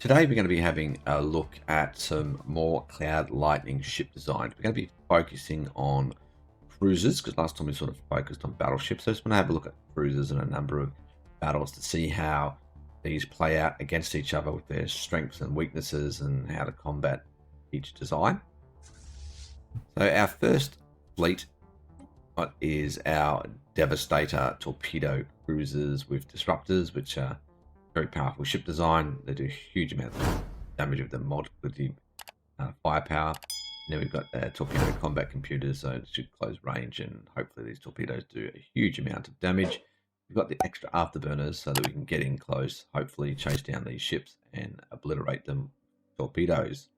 Today we're going to be having a look at some more Cloud Lightning ship design. We're going to be focusing on cruisers because last time we sort of focused on battleships. So I just want to have a look at cruisers and a number of battles to see how these play out against each other with their strengths and weaknesses and how to combat each design. So our first fleet is our Devastator torpedo cruisers with disruptors, which are very powerful ship design. They do huge amounts of damage with the multiplicative firepower. And then we've got torpedo combat computers, so it should close range, and hopefully these torpedoes do a huge amount of damage. We've got the extra afterburners so that we can get in close, hopefully chase down these ships and obliterate them with torpedoes.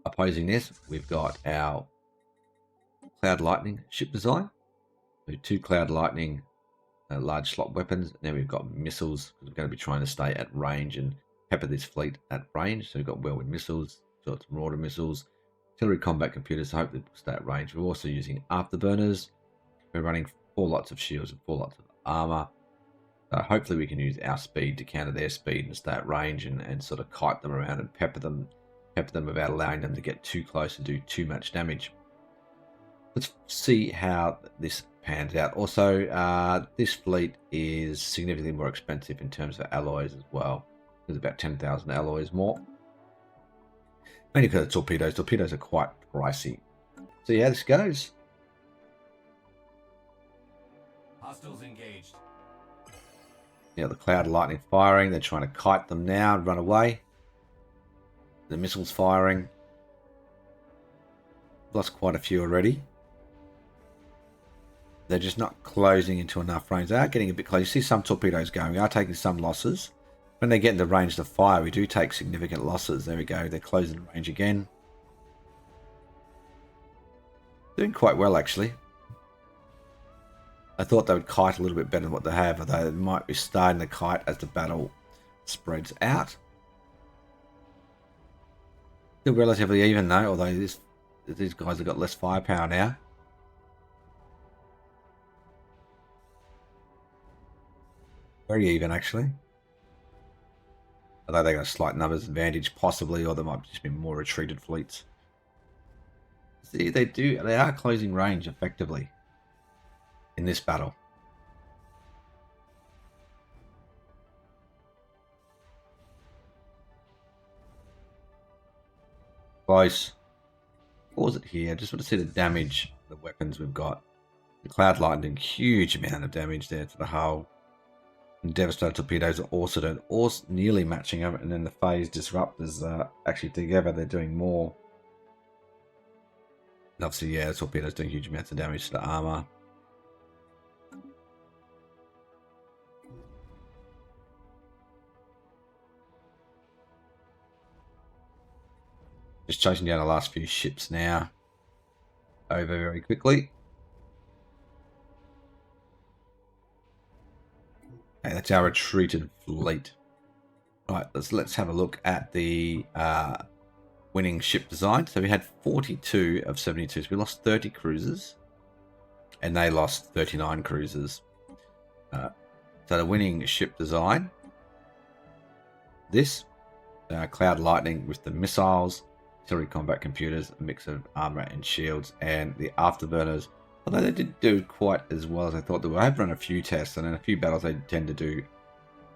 Opposing this, we've got our Cloud Lightning ship design. So 2 Cloud Lightning large slot weapons, and then we've got missiles because we're going to be trying to stay at range and pepper this fleet at range. So we've got whirlwind missiles, short marauder missiles, artillery combat computers, so hopefully we'll stay at range. We're also using afterburners. We're running 4 lots of shields and 4 lots of armor. So hopefully we can use our speed to counter their speed and stay at range and sort of kite them around and pepper them without allowing them to get too close and do too much damage. Let's see how this pans out. Also, this fleet is significantly more expensive in terms of alloys as well. There's about 10,000 alloys more. Mainly because of torpedoes. Torpedoes are quite pricey. See how this goes. Hostiles engaged. Yeah, the Cloud Lightning firing. They're trying to kite them now and run away. The missiles firing. Lost quite a few already. They're just not closing into enough range. They are getting a bit close. You see some torpedoes going. We are taking some losses. When they get into range to fire, we do take significant losses. There we go. They're closing range again. Doing quite well, actually. I thought they would kite a little bit better than what they have, although they might be starting to kite as the battle spreads out. Still relatively even, though, although these guys have got less firepower now. Very even, actually. Although they got a slight numbers advantage, possibly, or there might just be more retreated fleets. See, they are closing range effectively in this battle. Close. Pause it here. Just want to see the damage, the weapons we've got. The Cloud Lightning, huge amount of damage there to the hull. And Devastator torpedoes are also nearly matching up, and then the phase disruptors are actually together. They're doing more. And obviously, yeah, the torpedoes doing huge amounts of damage to the armor. Just chasing down the last few ships now. Over very quickly. Okay, that's our retreated fleet. Right, let's have a look at the winning ship design. So we had 42 of 72. So we lost 30 cruisers, and they lost 39 cruisers. So the winning ship design. This Cloud Lightning with the missiles, artillery combat computers, a mix of armor and shields, and the afterburners. Although they didn't do quite as well as I thought they would. I've run a few tests, and in a few battles they tend to do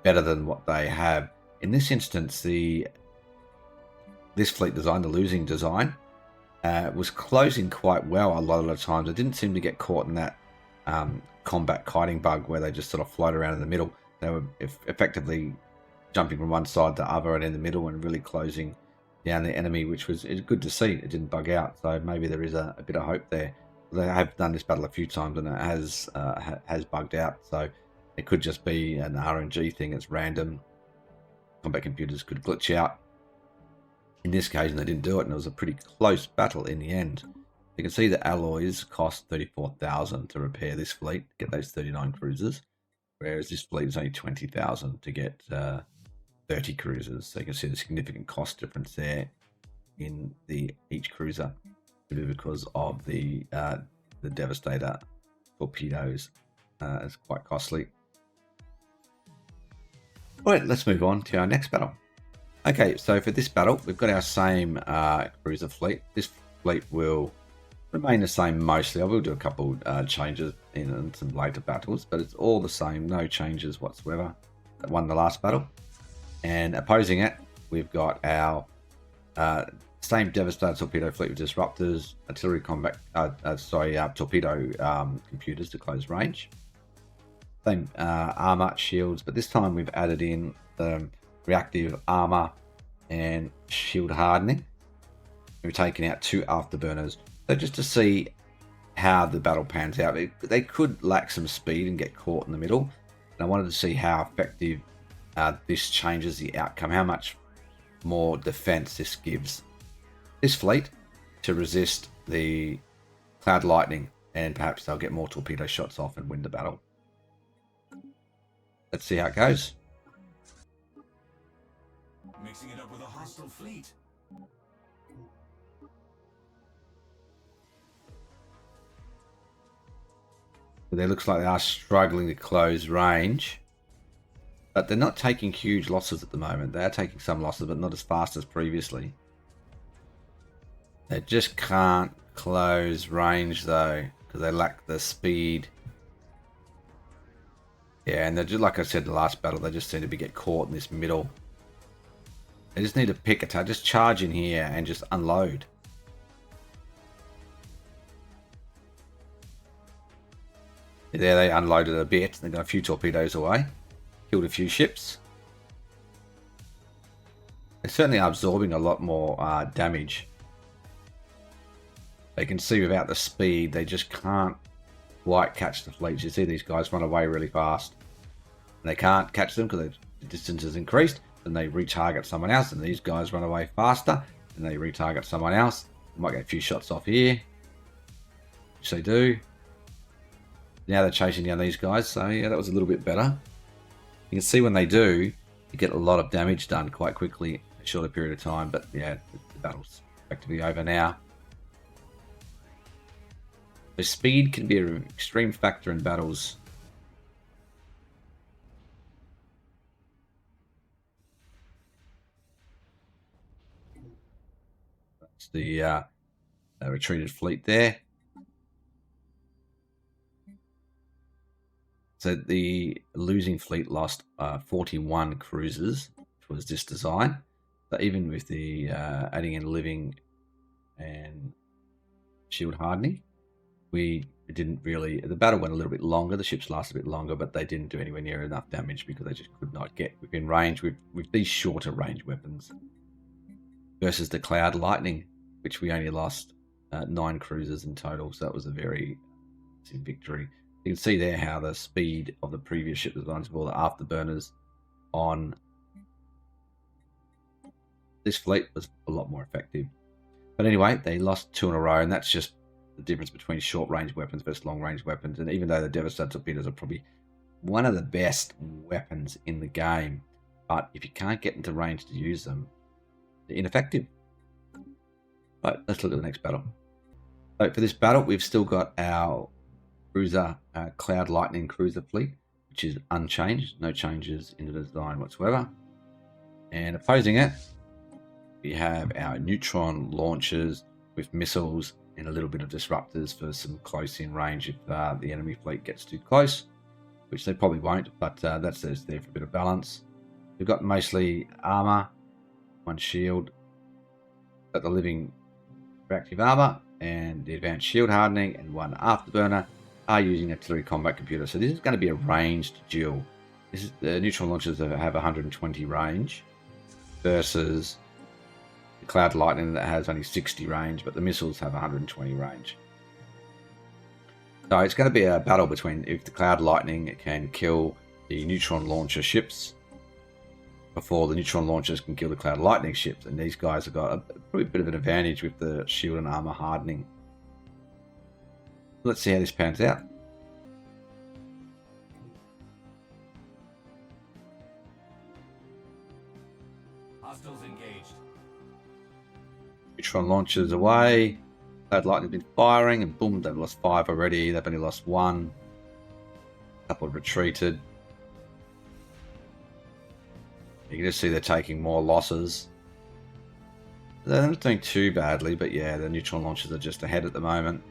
better than what they have. In this instance, this fleet design, the losing design, was closing quite well a lot of the times. It didn't seem to get caught in that combat kiting bug where they just sort of float around in the middle. They were effectively jumping from one side to the other and in the middle and really closing down the enemy, which was good to see. It didn't bug out, so maybe there is a bit of hope there. They have done this battle a few times and it has bugged out, so it could just be an RNG thing. It's random. Combat computers could glitch out. In this occasion, they didn't do it, and it was a pretty close battle in the end. You can see the alloys cost 34,000 to repair this fleet, get those 39 cruisers, whereas this fleet is only 20,000 to get 30 cruisers. So you can see the significant cost difference there in each cruiser, because of the Devastator torpedoes. It's quite costly. Alright, let's move on to our next battle. Okay, so for this battle, we've got our same cruiser fleet. This fleet will remain the same mostly. I will do a couple changes in some later battles, but it's all the same, no changes whatsoever. That won the last battle. And opposing it, we've got our same Devastator torpedo fleet with disruptors, artillery combat, torpedo computers to close range. Same armor, shields, but this time we've added in the reactive armor and shield hardening. We've taken out 2 afterburners. So just to see how the battle pans out. They could lack some speed and get caught in the middle. And I wanted to see how effective this changes the outcome, how much more defense this gives this fleet to resist the cloud lightning, and perhaps they'll get more torpedo shots off and win the battle. Let's see how it goes. Mixing it up with a hostile fleet. It looks like they are struggling to close range, but they're not taking huge losses at the moment. They are taking some losses, but not as fast as previously. They just can't close range though, because they lack the speed. Yeah, and they're just, like I said, the last battle, they just seem to get caught in this middle. They just need to pick a target, just charge in here and just unload. There they unloaded a bit. They got a few torpedoes away. Killed a few ships. They certainly are absorbing a lot more damage. They can see without the speed, they just can't quite catch the fleets. You see these guys run away really fast. And they can't catch them because the distance has increased. Then they retarget someone else, and these guys run away faster. And they retarget someone else. They might get a few shots off here, which they do. Now they're chasing down these guys, so yeah, that was a little bit better. You can see when they do, you get a lot of damage done quite quickly in a shorter period of time, but yeah, the battle's effectively over now. So speed can be an extreme factor in battles. That's the retreated fleet there. So the losing fleet lost 41 cruisers, which was this design. But even with the adding in living and shield hardening, we didn't really. The battle went a little bit longer. The ships lasted a bit longer, but they didn't do anywhere near enough damage because they just could not get within range with these shorter range weapons. Versus the cloud lightning, which we only lost 9 cruisers in total. So that was a very victory. You can see there how the speed of the previous ship designs for the afterburners on this fleet was a lot more effective. But anyway, they lost 2 in a row, and that's just the difference between short range weapons versus long range weapons. And even though the Devastator torpedoes are probably one of the best weapons in the game, but if you can't get into range to use them, they're ineffective. Right, let's look at the next battle. So for this battle, we've still got our cruiser Cloud Lightning cruiser fleet, which is unchanged, no changes in the design whatsoever. And opposing it, we have our neutron launchers with missiles and a little bit of disruptors for some close in range if the enemy fleet gets too close, which they probably won't, but that's there for a bit of balance. We've got mostly armor, 1 shield, got the living reactive armor and the advanced shield hardening, and 1 afterburner are using artillery combat computer. So this is going to be a ranged duel. This is the neutron launchers that have 120 range versus the Cloud Lightning that has only 60 range, but the missiles have 120 range. So it's going to be a battle between if the Cloud Lightning can kill the neutron launcher ships before the neutron launchers can kill the Cloud Lightning ships, and these guys have got probably a bit of an advantage with the shield and armor hardening. Let's see how this pans out. Hostiles engaged. Neutron launchers away. Cloud Lightning's been firing, and boom, they've lost 5 already. They've only lost 1. A couple have retreated. You can just see they're taking more losses. They're not doing too badly, but yeah, the neutron launchers are just ahead at the moment.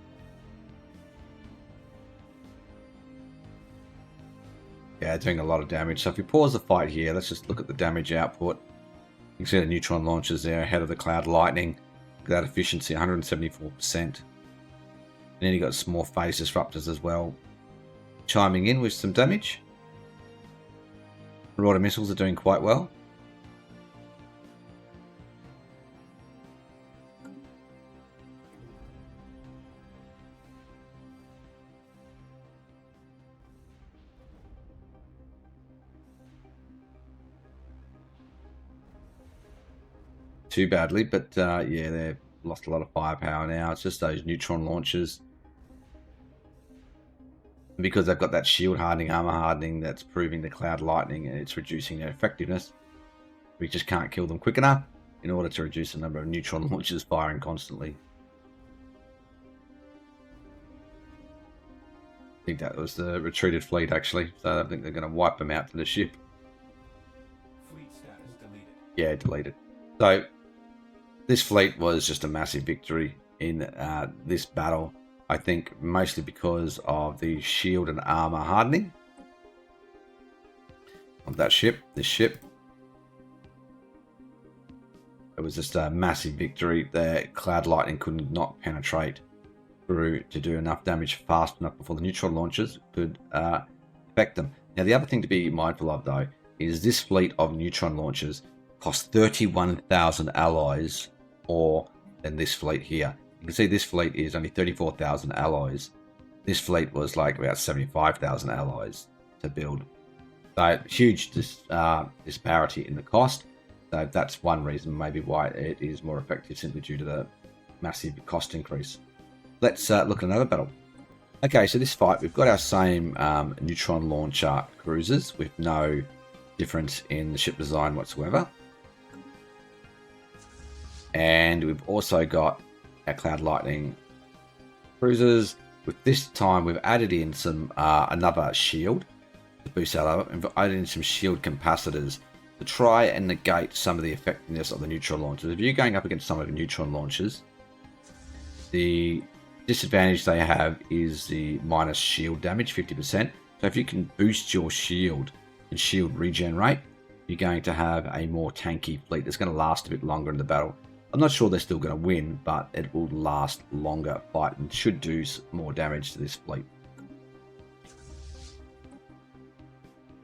Yeah, doing a lot of damage. So if we pause the fight here, let's just look at the damage output. You can see the neutron launchers there ahead of the Cloud Lightning. Look at that efficiency, 174%. And then you got some more phase disruptors as well, chiming in with some damage. Marauder missiles are doing quite well. Too badly, but yeah, they've lost a lot of firepower now. It's just those neutron launchers. And because they've got that shield hardening, armor hardening, that's proving the Cloud Lightning, and it's reducing their effectiveness. We just can't kill them quick enough in order to reduce the number of neutron launchers firing constantly. I think that was the retreated fleet, actually. So I think they're going to wipe them out to the ship. Fleet status deleted. Yeah, deleted. So this fleet was just a massive victory in this battle. I think mostly because of the shield and armor hardening of that ship, this ship. It was just a massive victory. The Cloud Lightning could not penetrate through to do enough damage fast enough before the neutron launchers could affect them. Now, the other thing to be mindful of, though, is this fleet of neutron launchers cost 31,000 alloys more than this fleet here. You can see this fleet is only 34,000 alloys. This fleet was like about 75,000 alloys to build. So huge disparity in the cost. So that's one reason maybe why it is more effective, simply due to the massive cost increase. Let's look at another battle. Okay, so this fight, we've got our same neutron launcher cruisers with no difference in the ship design whatsoever. And we've also got our Cloud Lightning cruisers. With this time, we've added in some another shield to boost that up, and we've added in some shield capacitors to try and negate some of the effectiveness of the neutron launchers. If you're going up against some of the neutron launchers, the disadvantage they have is the minus shield damage, 50%. So if you can boost your shield and shield regen rate, you're going to have a more tanky fleet that's going to last a bit longer in the battle. I'm not sure they're still going to win, but it will last longer fight and should do more damage to this fleet.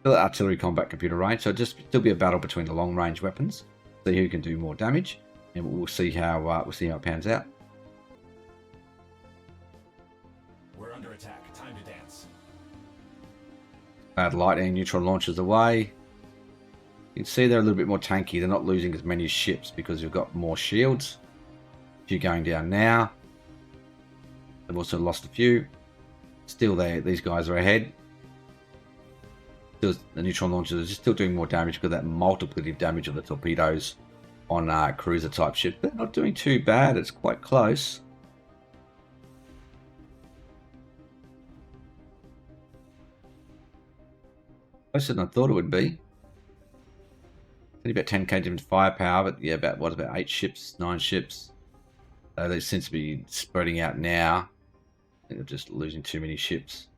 Still artillery combat computer range, so just still be a battle between the long range weapons. See who can do more damage, and we'll see how it pans out. We're under attack. Time to dance. Cloud Lightning neutron launchers away. You can see they're a little bit more tanky. They're not losing as many ships because you've got more shields. A few going down now. They've also lost a few. Still there, these guys are ahead. Still, the neutron launchers are just still doing more damage because of that multiplicative damage of the torpedoes on cruiser type ships. They're not doing too bad. It's quite close. Closer than I thought it would be. Only about 10k different firepower, but yeah, about 8 ships, 9 ships. They seem to be spreading out now. I think they're just losing too many ships.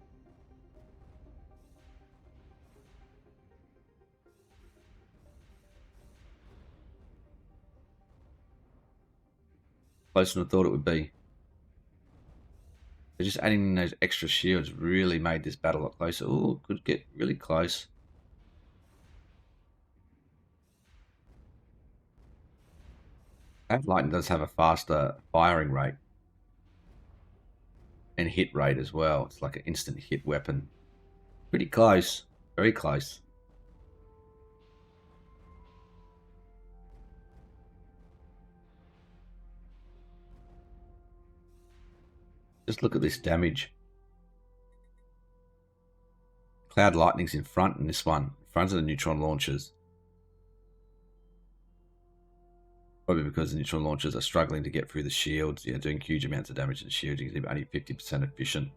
Closer than I thought it would be. They're just adding in those extra shields really made this battle a lot closer. Oh, could get really close. Lightning does have a faster firing rate and hit rate as well. It's like an instant hit weapon. Pretty close, very close. Just look at this damage. Cloud Lightning's in front in this one, in front of the neutron launchers. Probably because the neutron launchers are struggling to get through the shields, doing huge amounts of damage to the shields. You can see only 50% efficient.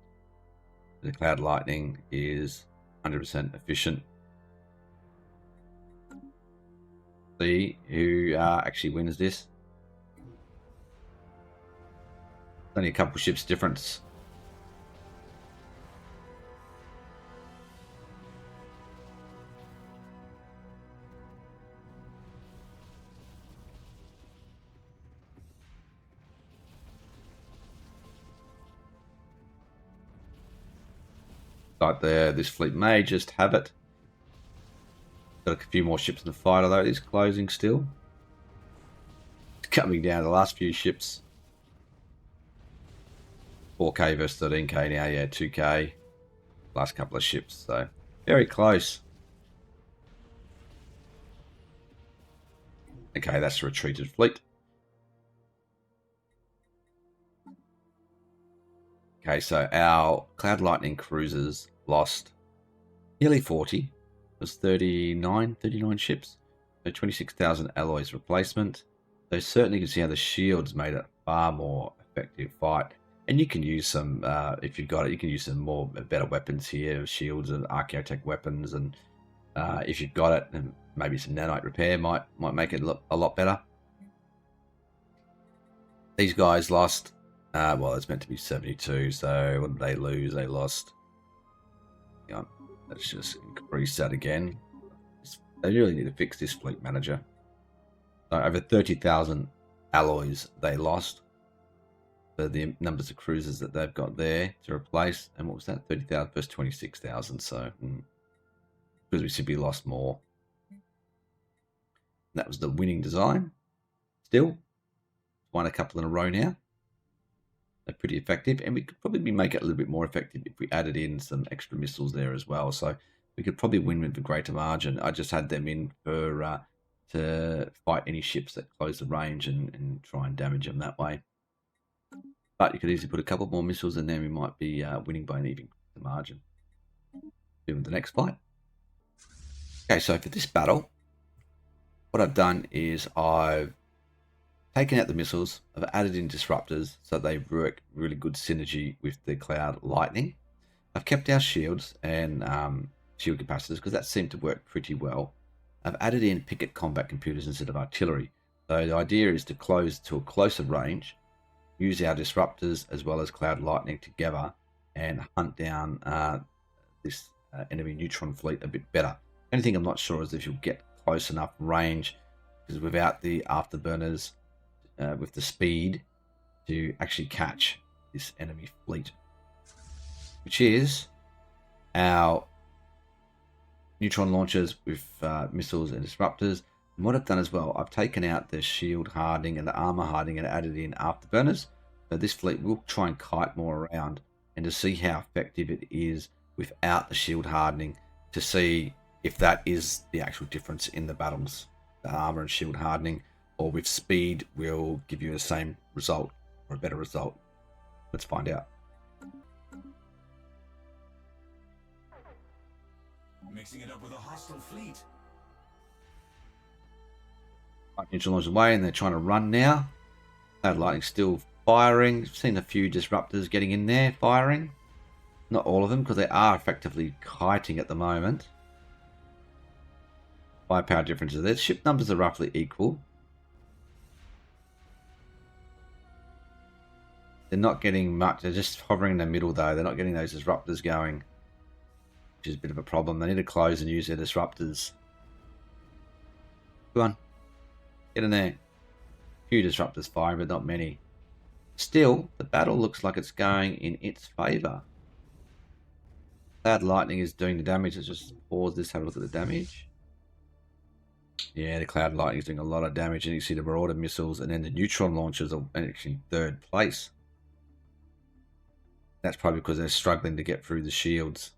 The Cloud Lightning is 100% efficient. See who actually wins this. Only a couple ships difference. Like this fleet may just have it. Got a few more ships in the fight, although it is closing still. It's coming down to the last few ships. 4K versus 13K now, yeah, 2K. Last couple of ships, so very close. Okay, that's a retreated fleet. Okay, so our Cloud Lightning cruisers lost nearly 40. It was 39 ships. So 26,000 alloys replacement. So certainly you can see how the shields made it far more effective fight. And you can use some, if you've got it, you can use some more better weapons here, shields and archaeotech weapons. And if you've got it, then maybe some nanite repair might make it look a lot better. These guys lost. Well, it's meant to be 72, so what did they lose? They lost. Hang on, let's just increase that again. They really need to fix this fleet manager. So over 30,000 alloys they lost. So the numbers of cruisers that they've got there to replace. And what was that? 30,000 versus 26,000. So because we simply lost more. That was the winning design. Still, won a couple in a row now. They're pretty effective, and we could probably make it a little bit more effective if we added in some extra missiles there as well. So we could probably win with a greater margin. I just had them in for to fight any ships that close the range and try and damage them that way. But you could easily put a couple more missiles in there. We might be winning by an even margin. Doing the next fight. Okay, so for this battle, what I've done is I've taken out the missiles, I've added in disruptors so they work really good synergy with the Cloud Lightning. I've kept our shields and shield capacitors because that seemed to work pretty well. I've added in picket combat computers instead of artillery. So the idea is to close to a closer range, use our disruptors as well as Cloud Lightning together and hunt down this enemy neutron fleet a bit better. Anything I'm not sure is if you'll get close enough range, because without the afterburners, with the speed to actually catch this enemy fleet, which is our neutron launchers with missiles and disruptors. And what I've done as well, I've taken out the shield hardening and the armor hardening and added in afterburners. So this fleet will try and kite more around and to see how effective it is without the shield hardening, to see if that is the actual difference in the battles. The armor and shield hardening, or with speed, will give you the same result or a better result. Let's find out. Mixing it up with a hostile fleet. Neutron launches away and they're trying to run now. Cloud Lightning still firing. I've seen a few disruptors getting in there firing. Not all of them, because they are effectively kiting at the moment. Firepower differences there. Ship numbers are roughly equal. They're not getting much. They're just hovering in the middle, though. They're not getting those disruptors going, which is a bit of a problem. They need to close and use their disruptors. Come on. Get in there. A few disruptors firing, but not many. Still, the battle looks like it's going in its favour. Cloud Lightning is doing the damage. Let's just pause this, have a look at the damage. Yeah, the Cloud Lightning is doing a lot of damage, and you see the Marauder missiles, and then the neutron launchers are actually third place. That's probably because they're struggling to get through the shields.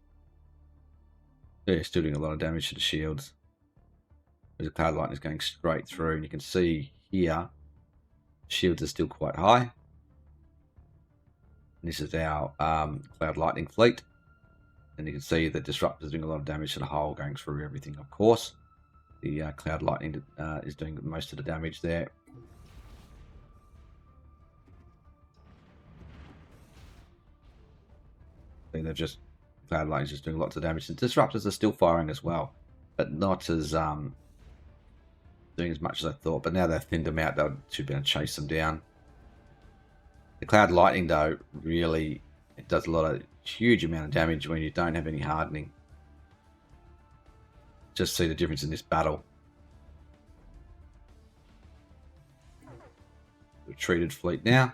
They're still doing a lot of damage to the shields. The Cloud Lightning is going straight through, and you can see here, shields are still quite high. And this is our Cloud Lightning fleet. And you can see the disruptors doing a lot of damage to the hull, going through everything, of course. The Cloud Lightning is doing most of the damage there. They've just, Cloud Lightning is just doing lots of damage. The disruptors are still firing as well, but not as doing as much as I thought, but now they've thinned them out, they should be able to chase them down. The Cloud Lightning, though, really it does a huge amount of damage when you don't have any hardening. Just see the difference in this battle. Retreated fleet now.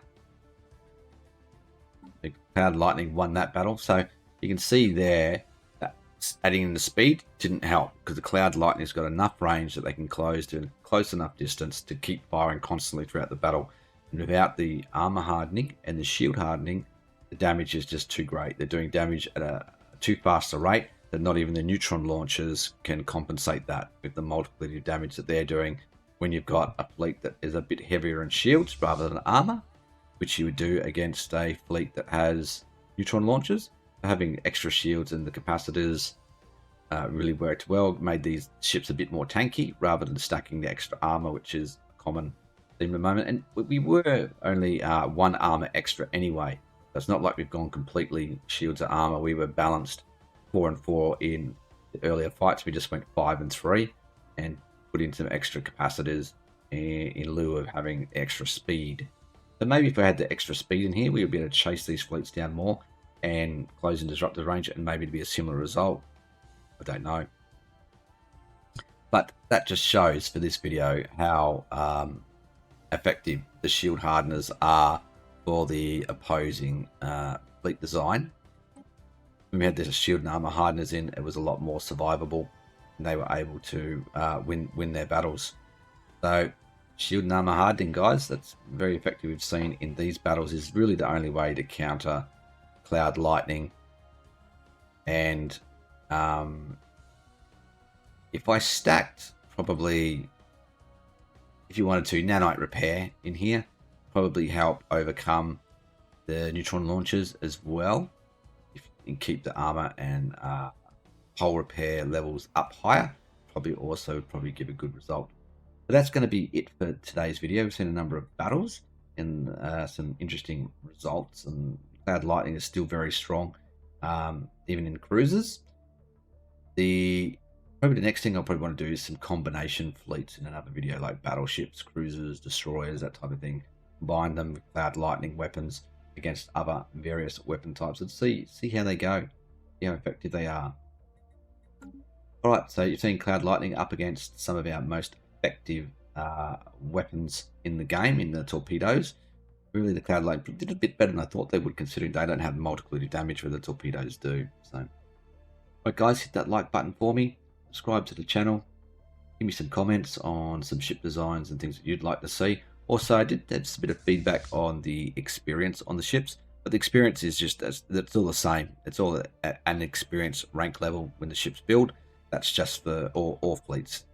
The Cloud Lightning won that battle, so you can see there that adding in the speed didn't help because the Cloud Lightning's got enough range that they can close to close enough distance to keep firing constantly throughout the battle. And without the armor hardening and the shield hardening, the damage is just too great. They're doing damage at a too fast a rate that not even the neutron launchers can compensate that with the multiplicity of damage that they're doing when you've got a fleet that is a bit heavier in shields rather than armor, which you would do against a fleet that has neutron launchers. Having extra shields and the capacitors really worked well, made these ships a bit more tanky rather than stacking the extra armor, which is a common theme at the moment. And we were only one armor extra anyway. So it's not like we've gone completely shields and armor. We were balanced 4 and 4 in the earlier fights. We just went 5 and 3 and put in some extra capacitors in lieu of having extra speed. So maybe if we had the extra speed in here, we would be able to chase these fleets down more and close and disrupt the range, and maybe it'd be a similar result. I don't know. But that just shows for this video how effective the shield hardeners are for the opposing fleet design. When we had the shield and armor hardeners in, it was a lot more survivable, and they were able to win their battles. So shield and armor hardening, guys, that's very effective. We've seen in these battles is really the only way to counter Cloud Lightning. And if I stacked probably, if you wanted to, nanite repair in here, probably help overcome the neutron launchers as well. If you can keep the armor and hull repair levels up higher, probably give a good result. But that's going to be it for today's video. We've seen a number of battles and some interesting results, and Cloud Lightning is still very strong, even in cruisers. Probably the next thing I'll probably want to do is some combination fleets in another video, like battleships, cruisers, destroyers, that type of thing. Combine them with Cloud Lightning weapons against other various weapon types and see how they go, see how effective they are. Alright, so you've seen Cloud Lightning up against some of our most effective weapons in the game, in the torpedoes. Really, the Cloud Lightning did a bit better than I thought they would, considering they don't have multiplicity damage where the torpedoes do. So, alright guys, hit that like button for me, subscribe to the channel, give me some comments on some ship designs and things that you'd like to see. Also, I did have a bit of feedback on the experience on the ships, but the experience is just, that's all the same. It's all at an experience rank level when the ships build. That's just for all fleets.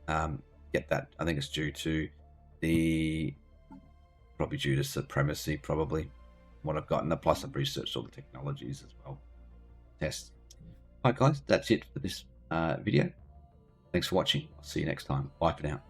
Get that. I think it's due to probably due to supremacy, probably what I've gotten. Plus I've researched all the technologies as well. Tests. Alright guys, that's it for this video. Thanks for watching. I'll see you next time. Bye for now.